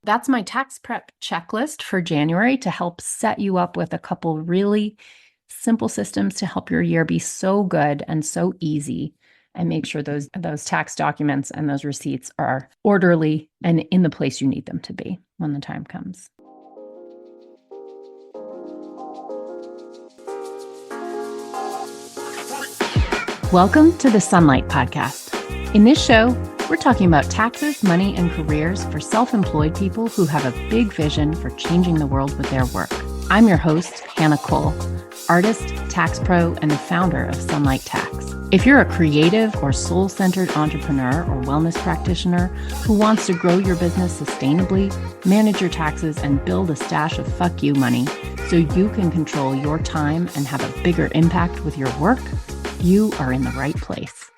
That's my tax prep checklist for January to help set you up with a couple really simple systems to help your year be so good and so easy, and make sure those tax documents and those receipts are orderly and in the place you need them to be when the time comes. Welcome to the Sunlight Podcast. In this show, we're talking about taxes, money, and careers for self-employed people who have a big vision for changing the world with their work. I'm your host, Hannah Cole, artist, tax pro, and the founder of Sunlight Tax. If you're a creative or soul-centered entrepreneur or wellness practitioner who wants to grow your business sustainably, manage your taxes, and build a stash of fuck you money so you can control your time and have a bigger impact with your work, you are in the right place.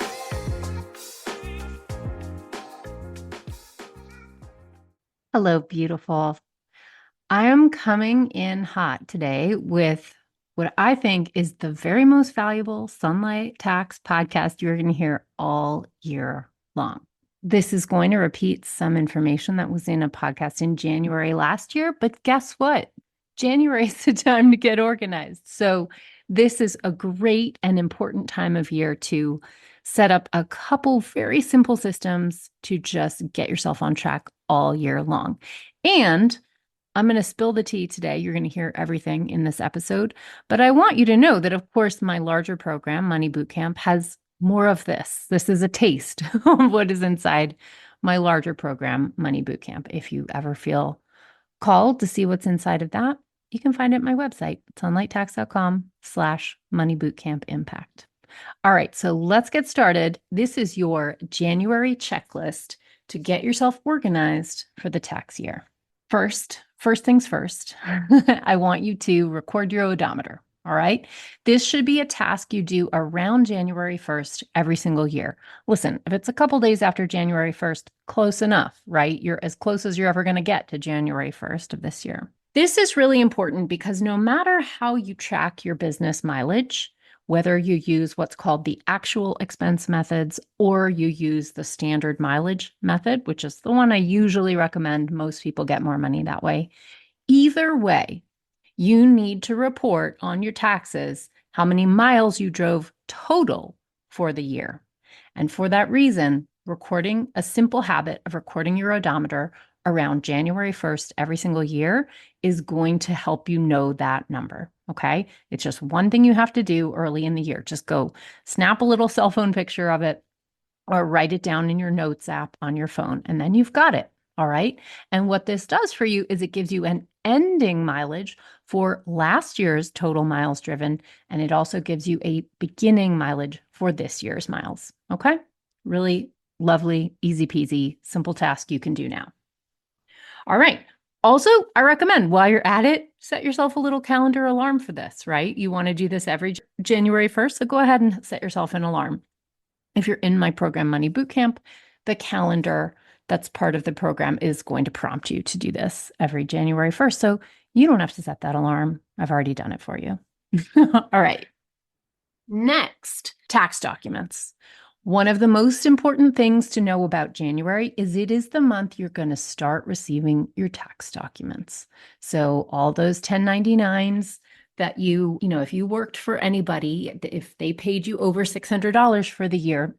Hello, beautiful. I am coming in hot today with what I think is the very most valuable Sunlight Tax podcast you're going to hear all year long. This is going to repeat some information that was in a podcast in January last year, but guess what? January is the time to get organized. So this is a great and important time of year to set up a couple very simple systems to just get yourself on track all year long. And I'm going to spill the tea today. You're going to hear everything in this episode, but I want you to know that, of course, my larger program, Money Bootcamp, has more of this. This is a taste of what is inside my larger program, Money Bootcamp. If you ever feel called to see what's inside of that, you can find it at my website, sunlighttax.com/moneybootcampimpact. All right, so let's get started. This is your January checklist to get yourself organized for the tax year. First things first, I want you to record your odometer. All right. This should be a task you do around January 1st every single year. Listen, if it's a couple days after January 1st, close enough, right? You're as close as you're ever going to get to January 1st of this year. This is really important because no matter how you track your business mileage, whether you use what's called the actual expense methods or you use the standard mileage method, which is the one I usually recommend, most people get more money that way. Either way, you need to report on your taxes how many miles you drove total for the year. And for that reason, recording a simple habit of recording your odometer around January 1st every single year is going to help you know that number. Okay. It's just one thing you have to do early in the year. Just go snap a little cell phone picture of it or write it down in your notes app on your phone, and then you've got it. All right. And what this does for you is it gives you an ending mileage for last year's total miles driven. And it also gives you a beginning mileage for this year's miles. Okay. Really lovely, easy peasy, simple task you can do now. All right. Also, I recommend while you're at it, set yourself a little calendar alarm for this, right? You want to do this every January 1st. So go ahead and set yourself an alarm. If you're in my program, Money Bootcamp, the calendar that's part of the program is going to prompt you to do this every January 1st. So you don't have to set that alarm. I've already done it for you. All right. Next, tax documents. One of the most important things to know about January is it is the month you're going to start receiving your tax documents. So all those 1099s that if you worked for anybody, if they paid you over $600 for the year,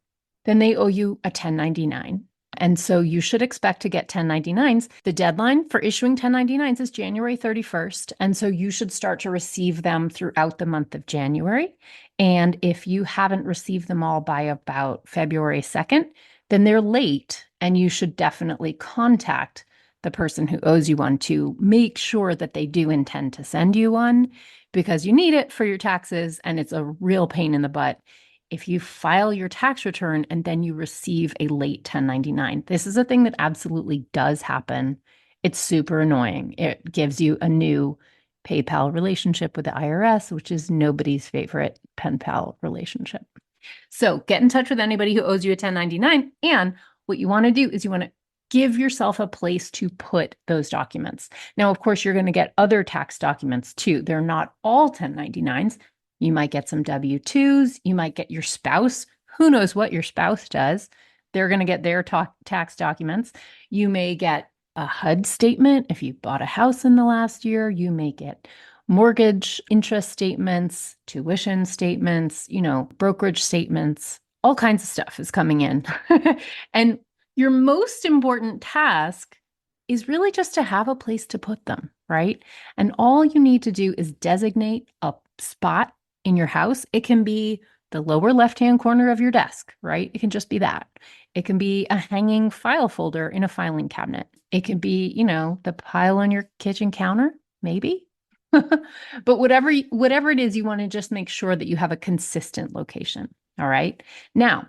then they owe you a 1099. And so you should expect to get 1099s. The deadline for issuing 1099s is January 31st. And so you should start to receive them throughout the month of January. And if you haven't received them all by about February 2nd, then they're late, and you should definitely contact the person who owes you one to make sure that they do intend to send you one, because you need it for your taxes and it's a real pain in the butt if you file your tax return and then you receive a late 1099. This is a thing that absolutely does happen. It's super annoying. It gives you a new PayPal relationship with the IRS, which is nobody's favorite pen pal relationship. So get in touch with anybody who owes you a 1099. And what you want to do is you want to give yourself a place to put those documents. Now, of course, you're going to get other tax documents too. They're not all 1099s. You might get some W-2s. You might get your spouse. Who knows what your spouse does? They're going to get their tax documents. You may get a HUD statement. If you bought a house in the last year, you may get mortgage interest statements, tuition statements, brokerage statements, all kinds of stuff is coming in. And your most important task is really just to have a place to put them, right? And all you need to do is designate a spot in your house. It can be the lower left-hand corner of your desk, right? It can just be that. It can be a hanging file folder in a filing cabinet. It can be, the pile on your kitchen counter, maybe. But whatever it is, you want to just make sure that you have a consistent location. All right. Now,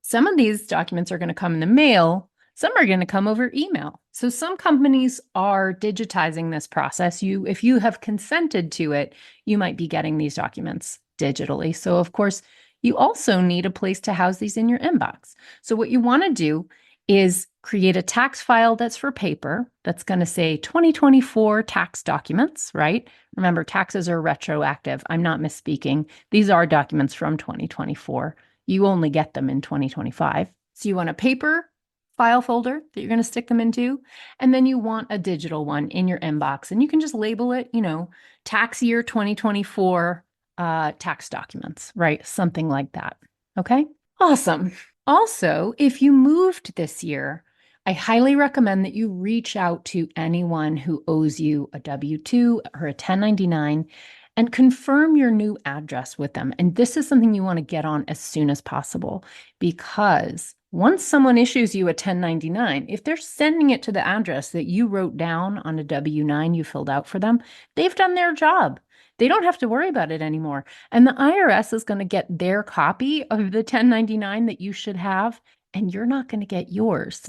some of these documents are going to come in the mail. Some are going to come over email. So some companies are digitizing this process. If you have consented to it, you might be getting these documents digitally. So of course, you also need a place to house these in your inbox. So what you want to do is create a tax file that's for paper that's going to say 2024 tax documents, right? Remember, taxes are retroactive. I'm not misspeaking. These are documents from 2024. You only get them in 2025. So you want a paper file folder that you're going to stick them into, and then you want a digital one in your inbox. And you can just label it, tax year 2024 tax documents, right? Something like that. Okay. Awesome. Also, if you moved this year, I highly recommend that you reach out to anyone who owes you a W-2 or a 1099 and confirm your new address with them. And this is something you want to get on as soon as possible, because once someone issues you a 1099, if they're sending it to the address that you wrote down on a W-9 you filled out for them, they've done their job. They don't have to worry about it anymore. And the IRS is going to get their copy of the 1099 that you should have, and you're not going to get yours.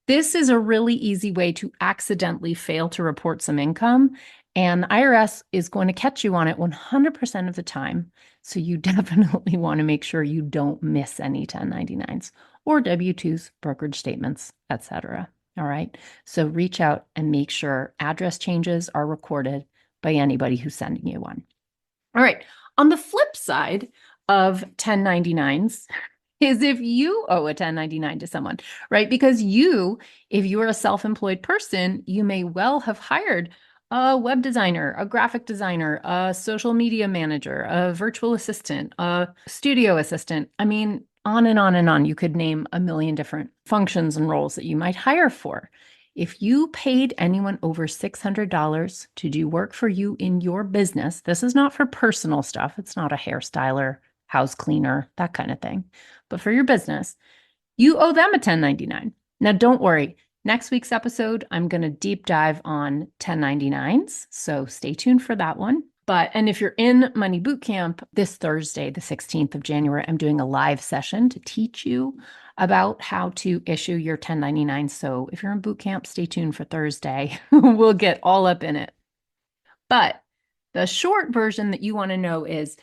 This is a really easy way to accidentally fail to report some income, and the IRS is going to catch you on it 100% of the time. So you definitely want to make sure you don't miss any 1099s or W-2s, brokerage statements, etc. All right. So reach out and make sure address changes are recorded by anybody who's sending you one. All right. On the flip side of 1099s is if you owe a 1099 to someone, right? Because if you are a self-employed person, you may well have hired a web designer, a graphic designer, a social media manager, a virtual assistant, a studio assistant. I mean, on and on and on. You could name a million different functions and roles that you might hire for. If you paid anyone over $600 to do work for you in your business, this is not for personal stuff. It's not a hairstyler, house cleaner, that kind of thing. But for your business, you owe them a 1099. Now, don't worry. Next week's episode, I'm going to deep dive on 1099s. So stay tuned for that one. And if you're in Money Bootcamp this Thursday, the 16th of January, I'm doing a live session to teach you about how to issue your 1099. So if you're in bootcamp, stay tuned for Thursday. We'll get all up in it. But the short version that you want to know is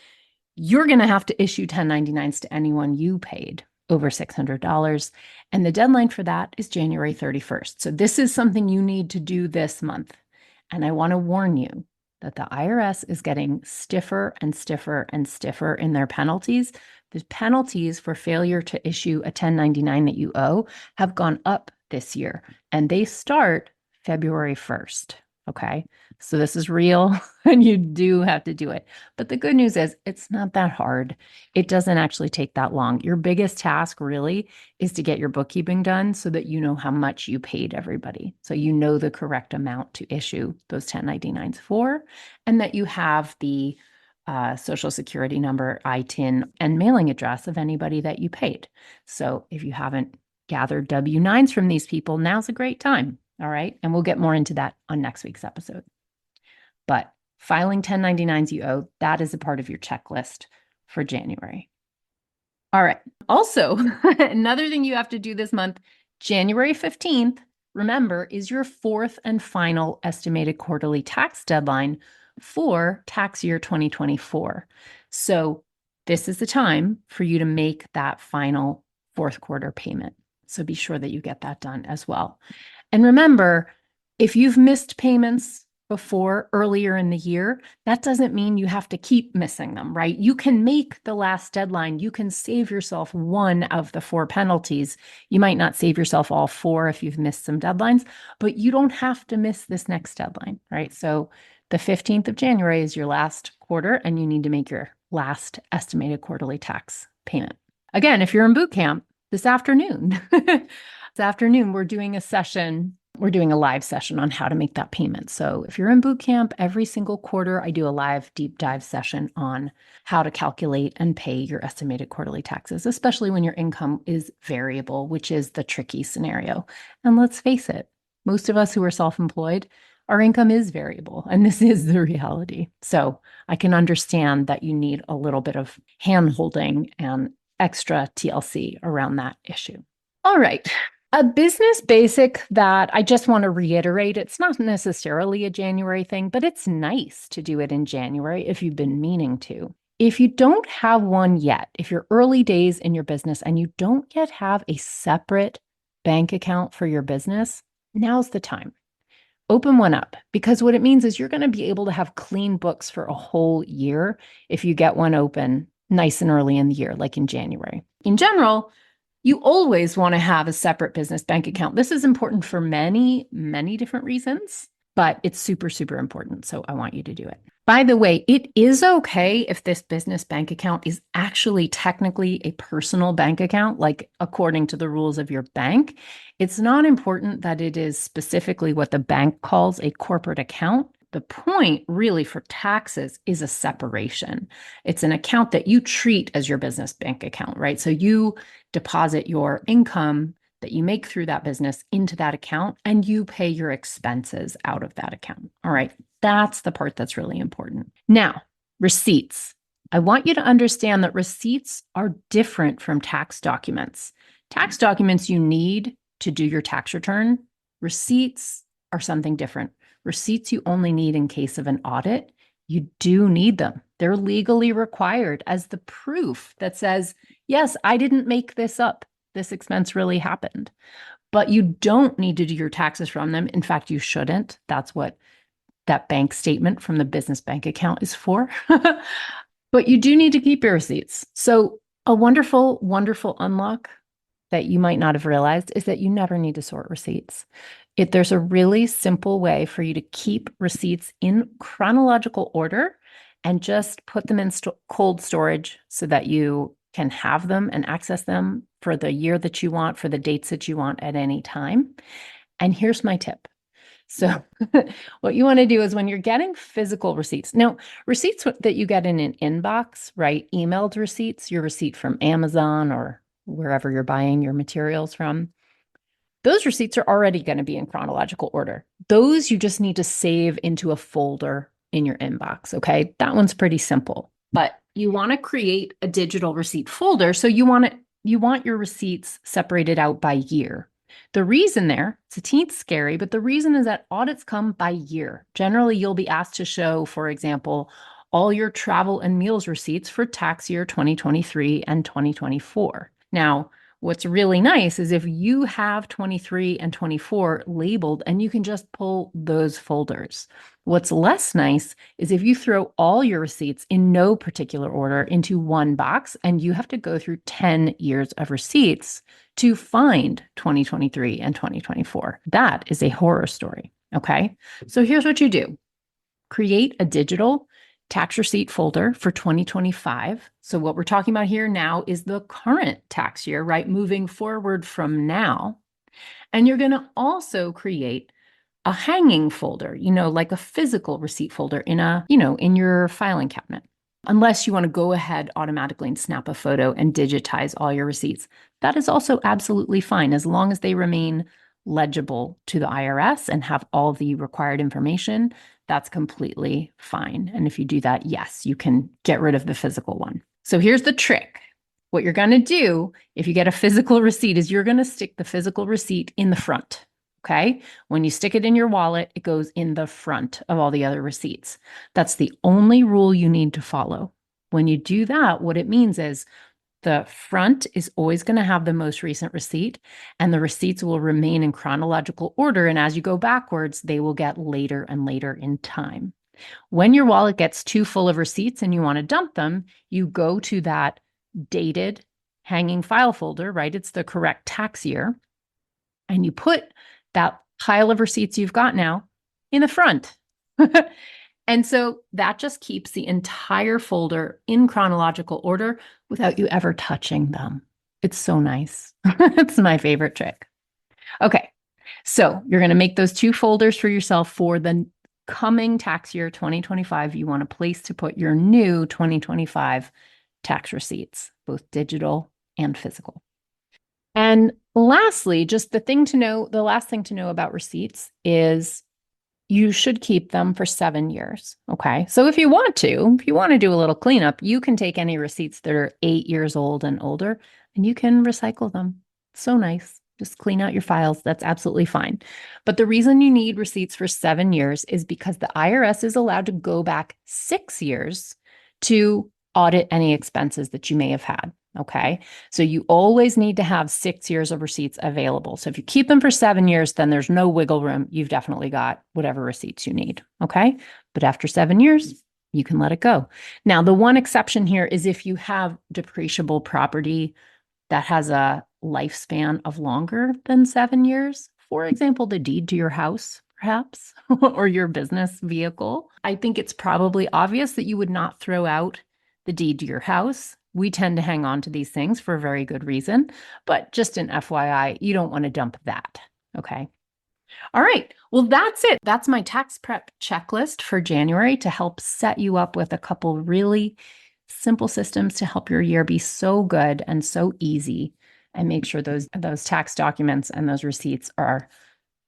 you're going to have to issue 1099s to anyone you paid over $600. And the deadline for that is January 31st. So this is something you need to do this month. And I want to warn you that the IRS is getting stiffer and stiffer and stiffer in their penalties. The penalties for failure to issue a 1099 that you owe have gone up this year, and they start February 1st. Okay. So this is real and you do have to do it. But the good news is it's not that hard. It doesn't actually take that long. Your biggest task really is to get your bookkeeping done so that you know how much you paid everybody. So you know the correct amount to issue those 1099s for, and that you have the Social Security number, ITIN, and mailing address of anybody that you paid. So if you haven't gathered W-9s from these people, now's a great time. All right. And we'll get more into that on next week's episode. But filing 1099s you owe, that is a part of your checklist for January. All right. Also, another thing you have to do this month, January 15th, remember, is your fourth and final estimated quarterly tax deadline for tax year 2024. So this is the time for you to make that final fourth quarter payment. So be sure that you get that done as well. And remember, if you've missed payments before earlier in the year, that doesn't mean you have to keep missing them, right? You can make the last deadline. You can save yourself one of the 4 penalties. You might not save yourself all 4 if you've missed some deadlines, but you don't have to miss this next deadline, right? So the 15th of January is your last quarter, and you need to make your last estimated quarterly tax payment. Again, if you're in boot camp this afternoon, we're doing a session. We're doing a live session on how to make that payment. So if you're in boot camp, every single quarter, I do a live deep dive session on how to calculate and pay your estimated quarterly taxes, especially when your income is variable, which is the tricky scenario. And let's face it, most of us who are self-employed, our income is variable, and this is the reality. So I can understand that you need a little bit of hand-holding and extra TLC around that issue. All right. A business basic that I just want to reiterate, it's not necessarily a January thing, but it's nice to do it in January if you've been meaning to. If you don't have one yet, if you're early days in your business and you don't yet have a separate bank account for your business, now's the time. Open one up, because what it means is you're going to be able to have clean books for a whole year if you get one open nice and early in the year, like in January. In general, you always want to have a separate business bank account. This is important for many, many different reasons, but it's super, super important. So I want you to do it. By the way, it is okay if this business bank account is actually technically a personal bank account, like according to the rules of your bank. It's not important that it is specifically what the bank calls a corporate account. The point really for taxes is a separation. It's an account that you treat as your business bank account, right? So you deposit your income that you make through that business into that account, and you pay your expenses out of that account. All right, that's the part that's really important. Now, receipts. I want you to understand that receipts are different from tax documents. Tax documents you need to do your tax return. Receipts are something different. Receipts you only need in case of an audit. You do need them. They're legally required as the proof that says, yes, I didn't make this up. This expense really happened. But you don't need to do your taxes from them. In fact, you shouldn't. That's what that bank statement from the business bank account is for. But you do need to keep your receipts. So a wonderful, wonderful unlock that you might not have realized is that you never need to sort receipts. There's a really simple way for you to keep receipts in chronological order and just put them in cold storage so that you can have them and access them for the year that you want, for the dates that you want at any time. And here's my tip. So what you want to do is when you're getting physical receipts, now receipts that you get in an inbox, right? Emailed receipts, your receipt from Amazon or wherever you're buying your materials from, those receipts are already going to be in chronological order. Those you just need to save into a folder in your inbox, okay? That one's pretty simple, but you want to create a digital receipt folder. So you want your receipts separated out by year. The reason it's a teeny scary, but the reason is that audits come by year. Generally, you'll be asked to show, for example, all your travel and meals receipts for tax year 2023 and 2024. Now, what's really nice is if you have 23 and 24 labeled and you can just pull those folders. What's less nice is if you throw all your receipts in no particular order into one box and you have to go through 10 years of receipts to find 2023 and 2024. That is a horror story, okay? So here's what you do. Create a digital tax receipt folder for 2025. So what we're talking about here now is the current tax year, right? Moving forward from now. And you're going to also create a hanging folder, like a physical receipt folder in your filing cabinet. Unless you want to go ahead automatically and snap a photo and digitize all your receipts. That is also absolutely fine as long as they remain legible to the IRS and have all the required information. That's completely fine. And if you do that, yes, you can get rid of the physical one. So here's the trick. What you're going to do if you get a physical receipt is you're going to stick the physical receipt in the front. Okay. When you stick it in your wallet, it goes in the front of all the other receipts. That's the only rule you need to follow. When you do that, what it means is The front is always going to have the most recent receipt, and the receipts will remain in chronological order. And as you go backwards, they will get later and later in time. When your wallet gets too full of receipts and you want to dump them, you go to that dated hanging file folder, right? It's the correct tax year. And you put that pile of receipts you've got now in the front. And so that just keeps the entire folder in chronological order without you ever touching them. It's so nice. It's my favorite trick. Okay, so you're going to make those 2 folders for yourself for the coming tax year 2025. You want a place to put your new 2025 tax receipts, both digital and physical. And lastly, just the last thing to know about receipts is you should keep them for 7 years. Okay. So if you want to do a little cleanup, you can take any receipts that are 8 years old and older and you can recycle them. So nice. Just clean out your files. That's absolutely fine. But the reason you need receipts for 7 years is because the IRS is allowed to go back 6 years to audit any expenses that you may have had. Okay. So you always need to have 6 years of receipts available. So if you keep them for 7 years, then there's no wiggle room. You've definitely got whatever receipts you need. Okay. But after 7 years, you can let it go. Now, the one exception here is if you have depreciable property that has a lifespan of longer than 7 years. For example, the deed to your house, perhaps, or your business vehicle. I think it's probably obvious that you would not throw out the deed to your house. We tend to hang on to these things for a very good reason, but just an FYI, you don't want to dump that. Okay. All right. Well, that's it. That's my tax prep checklist for January to help set you up with a couple really simple systems to help your year be so good and so easy, and make sure those tax documents and those receipts are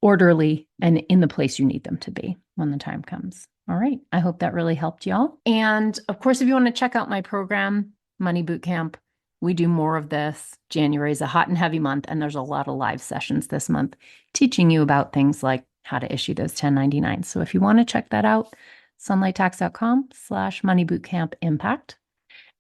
orderly and in the place you need them to be when the time comes. All right. I hope that really helped y'all. And of course, if you want to check out my program, Money Bootcamp, we do more of this. January is a hot and heavy month, and there's a lot of live sessions this month teaching you about things like how to issue those 1099s. So if you want to check that out, sunlighttax.com/moneybootcamp-impact.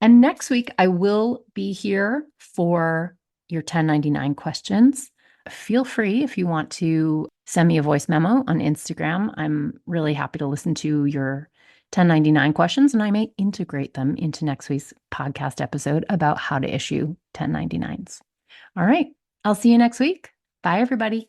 And next week, I will be here for your 1099 questions. Feel free, if you want, to send me a voice memo on Instagram. I'm really happy to listen to your 1099 questions, and I may integrate them into next week's podcast episode about how to issue 1099s. All right. I'll see you next week. Bye, everybody.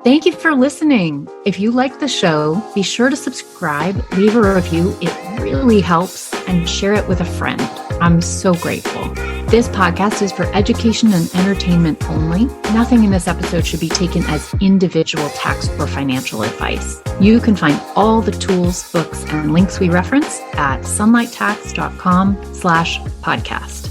Thank you for listening. If you like the show, be sure to subscribe, leave a review. It really helps, and share it with a friend. I'm so grateful. This podcast is for education and entertainment only. Nothing in this episode should be taken as individual tax or financial advice. You can find all the tools, books, and links we reference at sunlighttax.com/podcast.